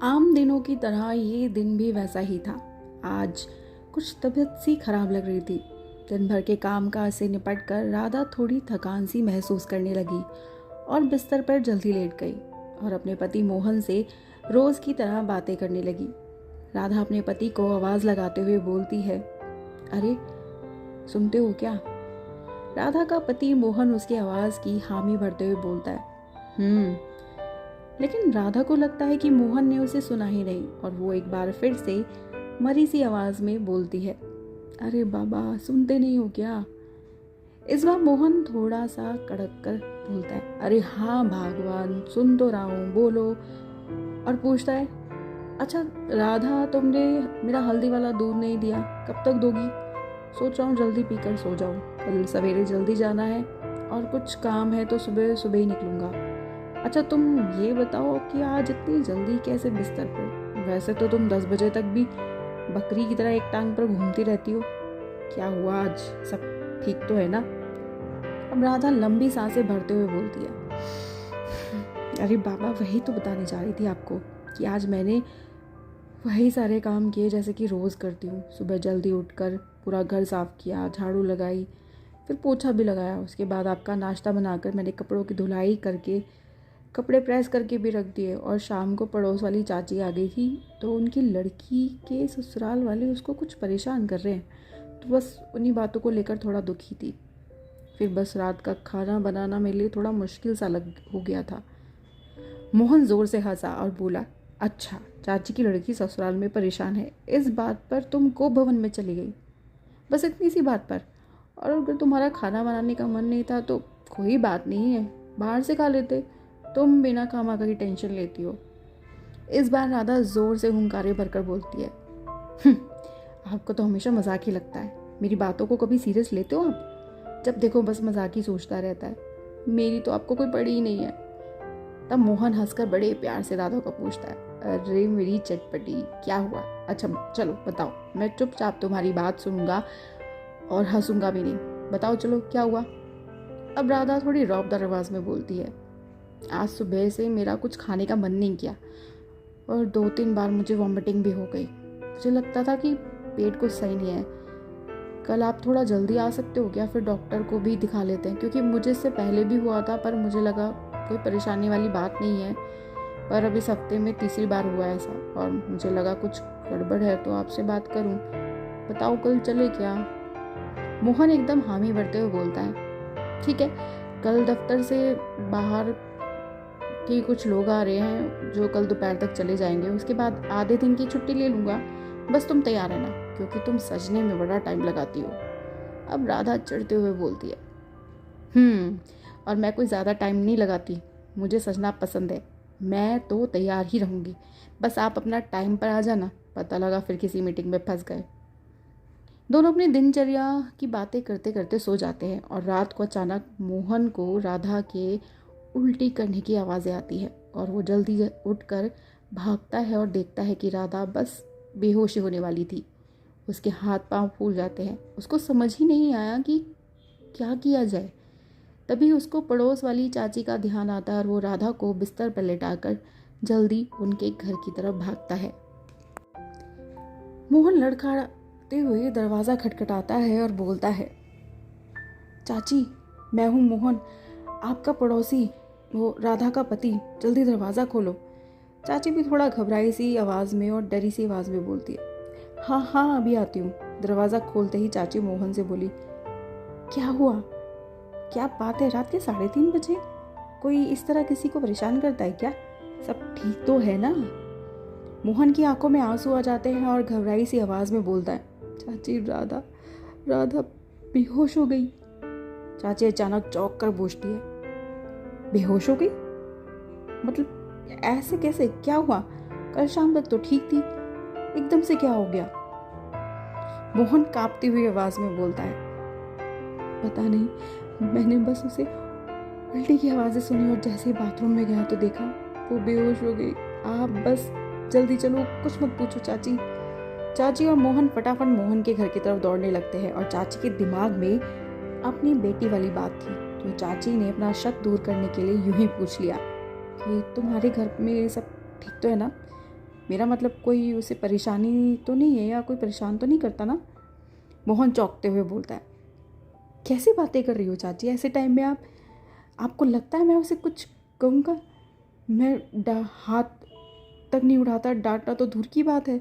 आम दिनों की तरह ये दिन भी वैसा ही था। आज कुछ तबीयत सी खराब लग रही थी। दिन भर के काम काज से निपट कर राधा थोड़ी थकान सी महसूस करने लगी और बिस्तर पर जल्दी लेट गई और अपने पति मोहन से रोज की तरह बातें करने लगी। राधा अपने पति को आवाज लगाते हुए बोलती है, अरे सुनते हो क्या? राधा का पति मोहन उसकी आवाज की हामी भरते हुए बोलता है, लेकिन राधा को लगता है कि मोहन ने उसे सुना ही नहीं और वो एक बार फिर से मरी सी आवाज में बोलती है, अरे बाबा सुनते नहीं हो क्या? इस बार मोहन थोड़ा सा कड़क कर बोलता है, अरे हाँ भगवान सुन तो रहा हूँ, बोलो। और पूछता है, अच्छा राधा तुमने मेरा हल्दी वाला दूध नहीं दिया, कब तक दोगी? सोच रहा हूँ जल्दी पीकर सो जाऊँ, कल सवेरे जल्दी जाना है और कुछ काम है तो सुबह सुबह ही निकलूंगा। अच्छा तुम ये बताओ कि आज इतनी जल्दी कैसे बिस्तर पर? वैसे तो तुम 10 बजे तक भी बकरी की तरह एक टांग पर घूमती रहती हो। क्या हुआ आज, सब ठीक तो है ना? अब राधा लंबी सांसें भरते हुए बोलती है, अरे बाबा वही तो बताने जा रही थी आपको कि आज मैंने वही सारे काम किए जैसे कि रोज़ करती हूँ। सुबह जल्दी उठकर पूरा घर साफ किया, झाड़ू लगाई, फिर पोछा भी लगाया। उसके बाद आपका नाश्ता बनाकर मैंने कपड़ों की धुलाई करके कपड़े प्रेस करके भी रख दिए और शाम को पड़ोस वाली चाची आ गई थी तो उनकी लड़की के ससुराल वाले उसको कुछ परेशान कर रहे हैं, तो बस उन्हीं बातों को लेकर थोड़ा दुखी थी। फिर बस रात का खाना बनाना मेरे लिए थोड़ा मुश्किल सा लग हो गया था। मोहन ज़ोर से हंसा और बोला, अच्छा चाची की लड़की ससुराल में परेशान है, इस बात पर तुम को भवन में चली गई, बस इतनी सी बात पर? और अगर तुम्हारा खाना बनाने का मन नहीं था तो कोई बात नहीं है, बाहर से खा लेते, तुम बिना खामा की टेंशन लेती हो। इस बार राधा जोर से हुंकारे भरकर बोलती है, आपको तो हमेशा मजाक ही लगता है, मेरी बातों को कभी सीरियस लेते हो आप? जब देखो बस मजाक ही सोचता रहता है, मेरी तो आपको कोई पड़ी ही नहीं है। तब मोहन हंसकर बड़े प्यार से राधा को पूछता है, अरे मेरी चटपटी क्या हुआ? अच्छा चलो बताओ, मैं चुपचाप तुम्हारी बात सुनूंगा और हंसूंगा भी नहीं, बताओ चलो क्या हुआ? अब राधा थोड़ी रौबदार आवाज में बोलती है, आज सुबह से मेरा कुछ खाने का मन नहीं किया और 2-3 बार मुझे वॉमिटिंग भी हो गई। मुझे लगता था कि पेट कुछ सही नहीं है। कल आप थोड़ा जल्दी आ सकते हो क्या? फिर डॉक्टर को भी दिखा लेते हैं, क्योंकि मुझे इससे पहले भी हुआ था पर मुझे लगा कोई परेशानी वाली बात नहीं है, पर अब इस हफ्ते में तीसरी बार हुआ है ऐसा और मुझे लगा कुछ गड़बड़ है तो आपसे बात करूं। बताओ कल चले क्या? मोहन एकदम हामी भरते हुए बोलता है, ठीक है, कल दफ्तर से बाहर कि कुछ लोग आ रहे हैं जो कल दोपहर तक चले जाएंगे, उसके बाद आधे दिन की छुट्टी ले लूँगा, बस तुम तैयार रहना क्योंकि तुम सजने में बड़ा टाइम लगाती हो। अब राधा चिढ़ते हुए बोलती है, और मैं कोई ज़्यादा टाइम नहीं लगाती, मुझे सजना पसंद है, मैं तो तैयार ही रहूँगी, बस आप अपना टाइम पर आ जाना। पता लगा फिर किसी मीटिंग में फंस गए। दोनों अपनी दिनचर्या की बातें करते करते सो जाते हैं और रात को अचानक मोहन को राधा के उल्टी करने की आवाज़ें आती है और वो जल्दी उठकर भागता है और देखता है कि राधा बस बेहोशी होने वाली थी। उसके हाथ पांव फूल जाते हैं, उसको समझ ही नहीं आया कि क्या किया जाए। तभी उसको पड़ोस वाली चाची का ध्यान आता है और वो राधा को बिस्तर पर लेटाकर जल्दी उनके घर की तरफ भागता है। मोहन लड़खड़ाते हुए दरवाज़ा खटखटाता है और बोलता है, चाची मैं हूँ मोहन, आपका पड़ोसी, वो राधा का पति, जल्दी दरवाज़ा खोलो। चाची भी थोड़ा घबराई सी आवाज़ में और डरी सी आवाज़ में बोलती है, हाँ हाँ अभी आती हूँ। दरवाज़ा खोलते ही चाची मोहन से बोली, क्या हुआ, क्या बात है, रात के 3:30 बजे कोई इस तरह किसी को परेशान करता है क्या? सब ठीक तो है ना? मोहन की आंखों में आंसू आ जाते हैं और घबराई सी आवाज़ में बोलता है, चाची राधा राधा बेहोश हो गई। चाची अचानक चौंक कर पूछती है, बेहोश हो गई? मतलब ऐसे कैसे, क्या हुआ? कल शाम तक तो ठीक थी, एकदम से क्या हो गया? मोहन कांपती हुई आवाज में बोलता है, पता नहीं, मैंने बस उसे उल्टी की आवाज़ें सुनी और जैसे ही बाथरूम में गया तो देखा वो बेहोश हो गई। आप बस जल्दी चलो, कुछ मत पूछो चाची। चाची और मोहन फटाफट मोहन के घर की तरफ दौड़ने लगते हैं और चाची के दिमाग में अपनी बेटी वाली बात थी तो चाची ने अपना शक दूर करने के लिए यूं ही पूछ लिया कि तुम्हारे घर में सब ठीक तो है ना? मेरा मतलब कोई उसे परेशानी तो नहीं है या कोई परेशान तो नहीं करता ना? मोहन चौंकते हुए बोलता है। कैसी बातें कर रही हो चाची, ऐसे टाइम में आपको लगता है मैं उसे कुछ कहूँगा? मैं हाथ तक नहीं उठाता, डांटना तो दूर की बात है।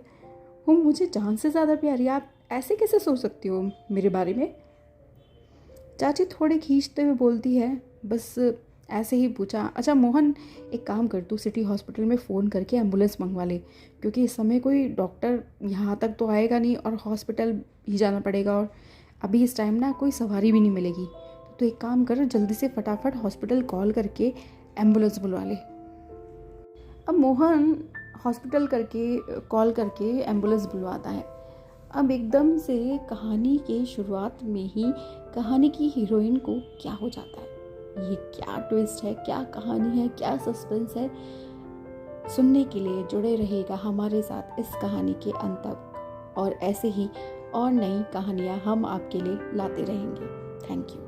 वो मुझे जान से ज़्यादा प्यारी है, आप ऐसे कैसे सोच सकती हो मेरे बारे में? चाची थोड़े खींचते हुए बोलती है, बस ऐसे ही पूछा। अच्छा मोहन, एक काम कर, तू सिटी हॉस्पिटल में फ़ोन करके एम्बुलेंस मंगवा ले, क्योंकि इस समय कोई डॉक्टर यहाँ तक तो आएगा नहीं और हॉस्पिटल ही जाना पड़ेगा, और अभी इस टाइम ना कोई सवारी भी नहीं मिलेगी। तो एक काम कर, जल्दी से फटाफट हॉस्पिटल कॉल करके एम्बुलेंस बुलवा ले। अब मोहन हॉस्पिटल कॉल करके एम्बुलेंस बुलवाता है। अब एकदम से कहानी के शुरुआत में ही कहानी की हीरोइन को क्या हो जाता है, ये क्या ट्विस्ट है, क्या कहानी है, क्या सस्पेंस है, सुनने के लिए जुड़े रहेगा हमारे साथ इस कहानी के अंत तक। और ऐसे ही और नई कहानियाँ हम आपके लिए लाते रहेंगे। Thank you.